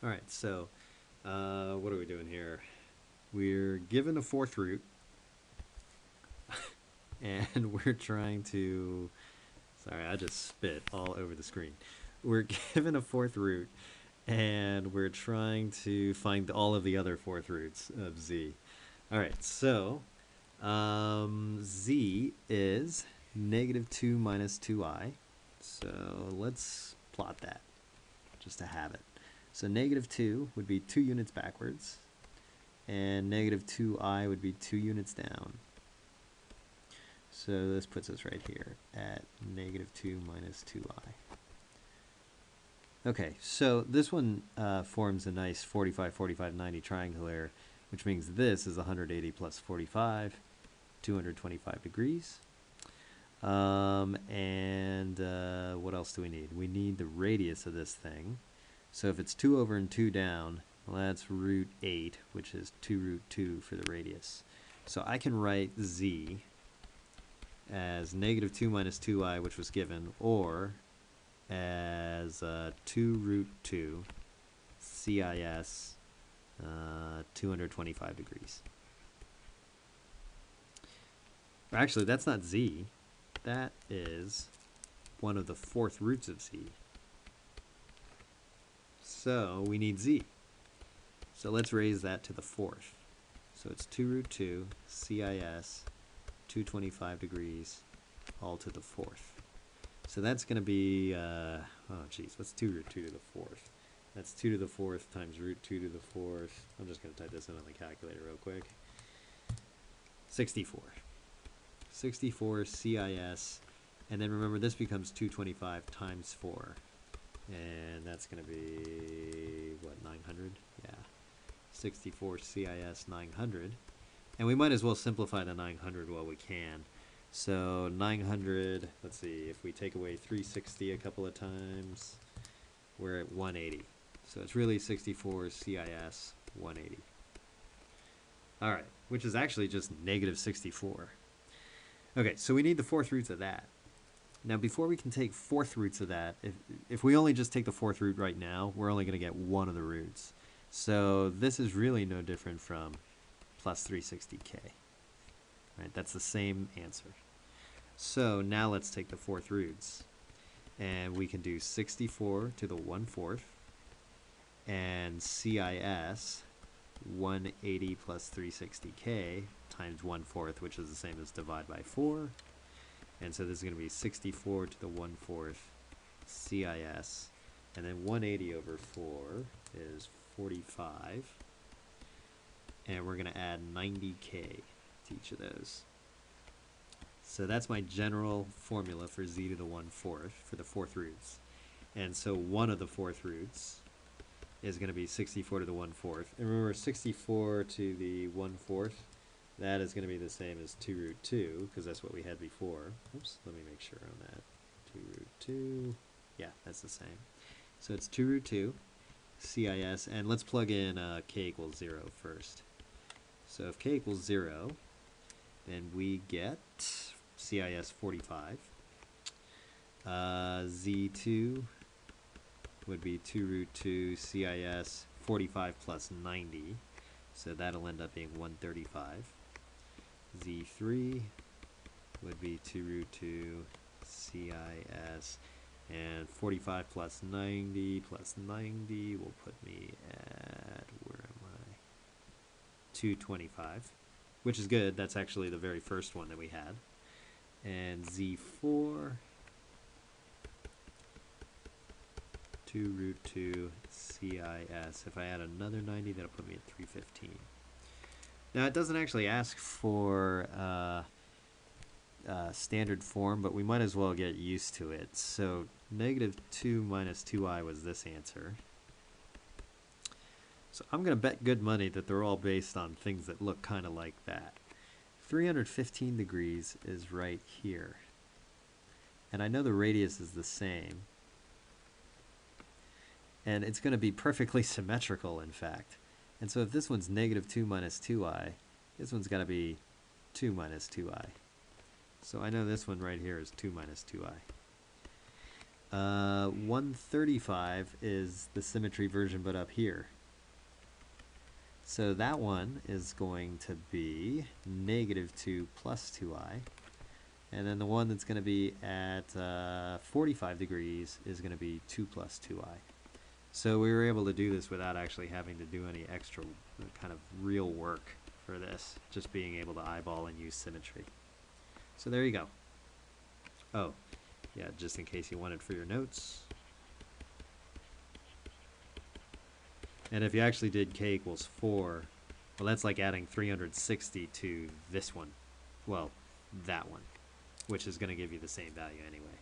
All right, so what are we doing here? We're given a fourth root, and we're trying to. Sorry, I just spit all over the screen. We're given a fourth root, and we're trying to find all of the other fourth roots of z. All right, so z is negative 2 minus 2i. So let's plot that just to have it. So negative 2 would be 2 units backwards, and negative 2i would be 2 units down. So this puts us right here at negative 2 minus 2i. Okay, so this one forms a nice 45, 45, 90 triangle here, which means this is 180 plus 45, 225 degrees. And what else do we need? We need the radius of this thing. So if it's 2 over and 2 down, well, that's root 8, which is 2 root 2 for the radius. So I can write z as negative 2 minus 2i, which was given, or as 2 root 2 CIS 225 degrees. Actually, that's not z. That is one of the fourth roots of z. So we need z. So let's raise that to the fourth. So it's 2 root 2 CIS 225 degrees all to the fourth. So that's going to be, oh geez, what's 2 root 2 to the fourth? That's 2 to the fourth times root 2 to the fourth. I'm just going to type this in on the calculator real quick. 64. 64 CIS. And then remember, this becomes 225 times 4. And that's going to be, what, 900? Yeah. 64 CIS 900. And we might as well simplify the 900 while we can. So 900, let's see, if we take away 360 a couple of times, we're at 180. So it's really 64 CIS 180. All right, which is actually just negative 64. Okay, so we need the fourth roots of that. Now, before we can take fourth roots of that, if we only just take the fourth root right now, we're only going to get one of the roots. So this is really no different from plus 360k. Right, that's the same answer. So now let's take the fourth roots. And we can do 64 to the 1/4 and CIS 180 plus 360k times 1/4, which is the same as divide by 4. And so this is going to be 64 to the 1/4 CIS. And then 180 over 4 is 45. And we're going to add 90k to each of those. So that's my general formula for z to the 1/4 for the fourth roots. And so one of the fourth roots is going to be 64 to the 1/4. And remember, 64 to the 1/4, that is going to be the same as 2 root 2, because that's what we had before. Oops, let me make sure on that. 2 root 2. Yeah, that's the same. So it's 2 root 2 CIS. And let's plug in k equals 0 first. So if k equals 0, then we get CIS 45. Z2 would be 2 root 2 CIS 45 plus 90. So that'll end up being 135. Z3 would be 2 root 2 CIS, and 45 plus 90 will put me at, where am I? 225, which is good. That's actually the very first one that we had. And Z4, 2 root 2 CIS. If I add another 90, that'll put me at 315. Now, it doesn't actually ask for standard form, but we might as well get used to it. So negative 2 minus 2i was this answer. So I'm going to bet good money that they're all based on things that look kind of like that. 315 degrees is right here. And I know the radius is the same. And it's going to be perfectly symmetrical, in fact. And so if this one's negative 2 minus 2i, this one's got to be 2 minus 2i. So I know this one right here is 2 minus 2i. 135 is the symmetry version, but up here. So that one is going to be -2 plus 2i. And then the one that's going to be at 45 degrees is going to be 2 plus 2i. So we were able to do this without actually having to do any extra kind of real work for this, just being able to eyeball and use symmetry. So there you go. Oh, yeah, just in case you wanted for your notes. And if you actually did k equals 4, well, that's like adding 360 to this one. Well, that one, which is going to give you the same value anyway.